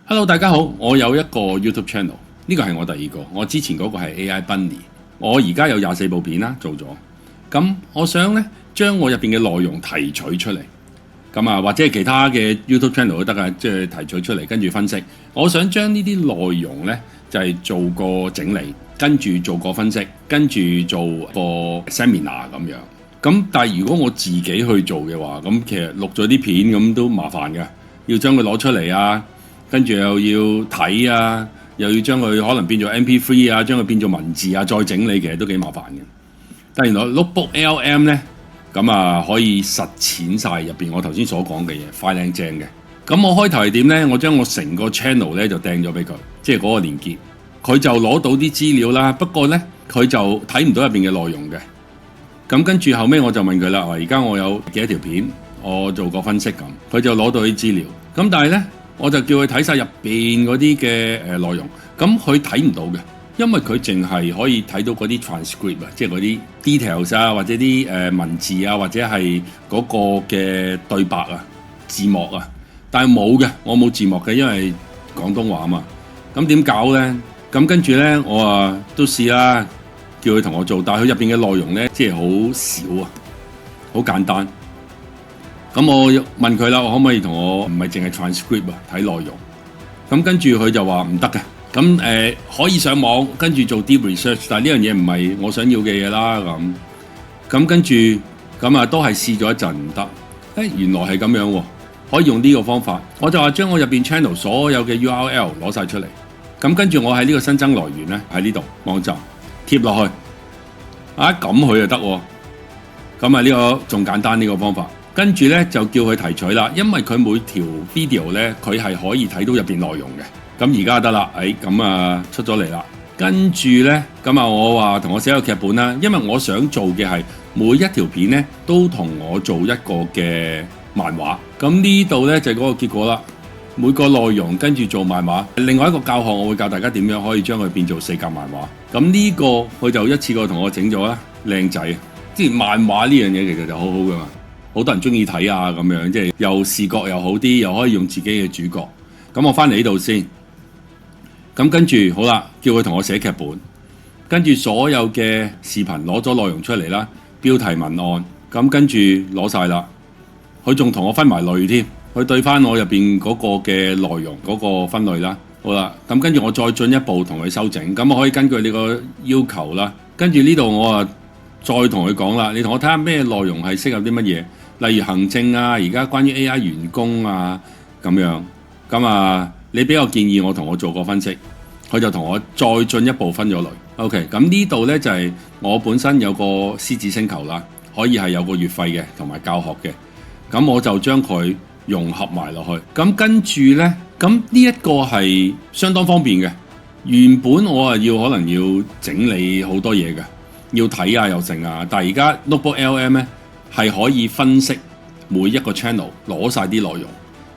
Hello， 大家好，我有一個 YouTube channel， 呢個係我第二個，我之前嗰個係 AI Bunny， 我而家有24部片啦，做咗，咁我想呢將我入邊嘅內容提取出嚟，咁啊或者係其他嘅 YouTube channel 都得啊，即係提取出嚟跟住分析，我想將呢啲內容呢就係做個整理，跟住做個分析，跟住做個 seminar 咁樣。咁但係如果我自己去做嘅話，咁其實錄咗啲片咁都麻煩嘅，要將佢攞出嚟啊，跟住又要睇啊，又要將佢可能變做 MP3 啊，將佢變做文字啊，再整理，其實都幾麻煩嘅。但係原來 Notebook LM 呢，咁啊可以實踐晒入邊我頭先所講嘅嘢，快靚正嘅。咁我開頭係點呢？我將我成個 channel 呢就掟咗俾佢，即係嗰個連結，佢就攞到啲資料啦。不過呢，佢就睇唔到入邊嘅內容嘅。咁跟住後尾我就問佢啦，而家我有幾多條片，我做個分析咁，佢就攞到啲資料。咁但係呢，我就叫佢睇晒入邊嗰啲嘅內容，咁佢睇唔到嘅，因為佢淨係可以睇到嗰啲 transcript 啊，即係嗰啲 details 啊，或者啲文字啊，或者係嗰個嘅對白啊、字幕啊，但係冇嘅，我冇字幕嘅，因為廣東話嘛。咁點搞呢？咁跟住呢，我都試啦。叫佢同我做，但係佢入邊嘅內容呢，即係好少啊，好簡單。咁我問佢啦，我可唔可以同我唔係淨係 transcript 啊，睇內容？咁跟住佢就話唔得嘅。咁可以上網跟住做 deep research， 但係呢樣嘢唔係我想要嘅嘢啦。咁跟住咁啊，都係試咗一陣唔得。原來係咁樣喎，可以用呢個方法。我就話將我入邊 channel 所有嘅 URL 攞晒出嚟。咁跟住我喺呢個新增來源呢，喺呢度網站。貼落去啊，咁佢就得喎。咁啊呢個仲簡單呢個方法，跟住呢，就叫佢提取啦，因為佢每條 video 呢，佢係可以睇到入邊內容嘅。咁而家得啦，咁啊出咗嚟啦。跟住呢，咁啊我話同我寫個劇本啦，因為我想做嘅係每一條片呢，都同我做一個嘅漫畫。咁呢度呢，就係嗰個結果啦。每個內容跟住做漫畫，另外一個教學我會教大家點樣可以將佢變做4格漫畫。咁呢個佢就一次過同我整咗啦，靚仔。即係漫畫呢樣嘢其實就好好噶嘛，好多人中意睇啊咁樣，即係又視覺又好啲，又可以用自己嘅主角。咁我翻嚟呢度先，咁跟住好啦，叫佢同我寫劇本，跟住所有嘅視頻攞咗內容出嚟啦，標題文案，咁跟住攞晒啦。佢仲同我分埋類添。佢對翻我入邊嗰個嘅內容嗰個分類啦，好啦，咁跟住我再進一步同佢修整，咁我可以根據你個要求啦，跟住呢度我再同佢講啦，你同我睇下咩內容係適合啲乜嘢，例如行政啊，而家關於 AI 員工啊咁樣，咁你俾個建議我同我做個分析，佢就同我再進一步分咗類。OK， 咁呢度呢，就係我本身有個獅子星球啦，可以係有個月費嘅同埋教學嘅，咁我就將佢融合埋落去，咁跟住呢，咁呢一個係相當方便嘅。原本我要可能要整理好多嘢嘅，要睇啊又成啊，但係而家 Notebook LM 呢係可以分析每一個 channel， 攞晒啲內容，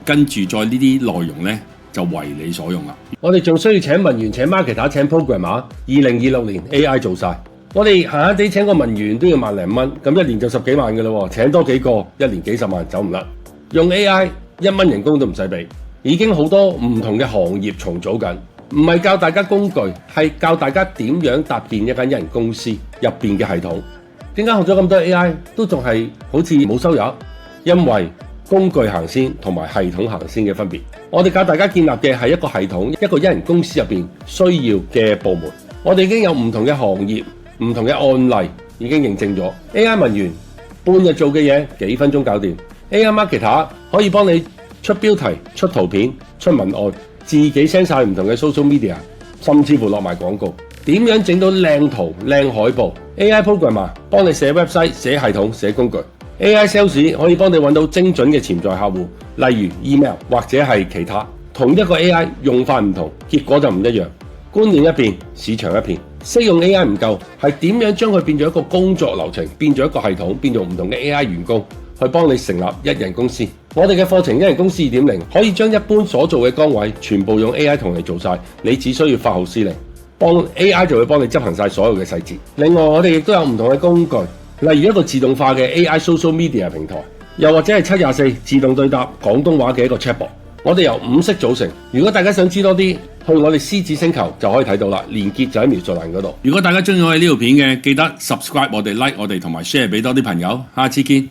跟住再呢啲內容呢就為你所用啦。我哋仲需要請文員、請 marketer、請 programmer。2026年 AI 做晒，我哋閒閒地請個文員都要萬零蚊，咁一年就10幾萬嘅咯，請多幾個一年幾十萬走唔甩。用 AI 1蚊人工都唔使俾，已經好多唔同嘅行業重組緊，唔係教大家工具，係教大家點樣搭建一間一人公司入邊嘅系統。點解學咗咁多 AI 都仲係好似冇收入？因為工具行先同埋系統行先嘅分別。我哋教大家建立嘅係一個系統，一個一人公司入邊需要嘅部門。我哋已經有唔同嘅行業、唔同嘅案例已經認證咗。AI 文員半日做嘅嘢幾分鐘搞掂。AI marketer 可以幫你出標題、出圖片、出文案，自己 send 晒唔同嘅 social media， 甚至乎落埋廣告。點樣整到靚圖、靚海報 ？AI programmer 幫你寫 website、寫系統、寫工具。AI sales 可以幫你揾到精準嘅潛在客戶，例如 email 或者係其他。同一個 AI 用法唔同，結果就唔一樣。觀念一變，市場一片。識用 AI 唔夠，係點樣將佢變咗一個工作流程，變咗一個系統，變做唔同嘅 AI 員工，去幫你成立一人公司。我哋嘅課程一人公司 2.0 可以將一般所做嘅崗位全部用 AI 同你做晒，你只需要發號施令，幫 AI 就會幫你執行晒所有嘅細節。另外我哋亦都有唔同嘅工具，例如一個自動化嘅 AI social media 平台，又或者係724自動對答廣東話嘅一個 chatbot。我哋由5式組成。如果大家想知多啲，去我哋獅子星球就可以睇到啦，連結就喺描述欄嗰度。如果大家中意我哋呢條片嘅，記得 subscribe 我哋、like 我哋同埋 share 俾多啲朋友。下次見。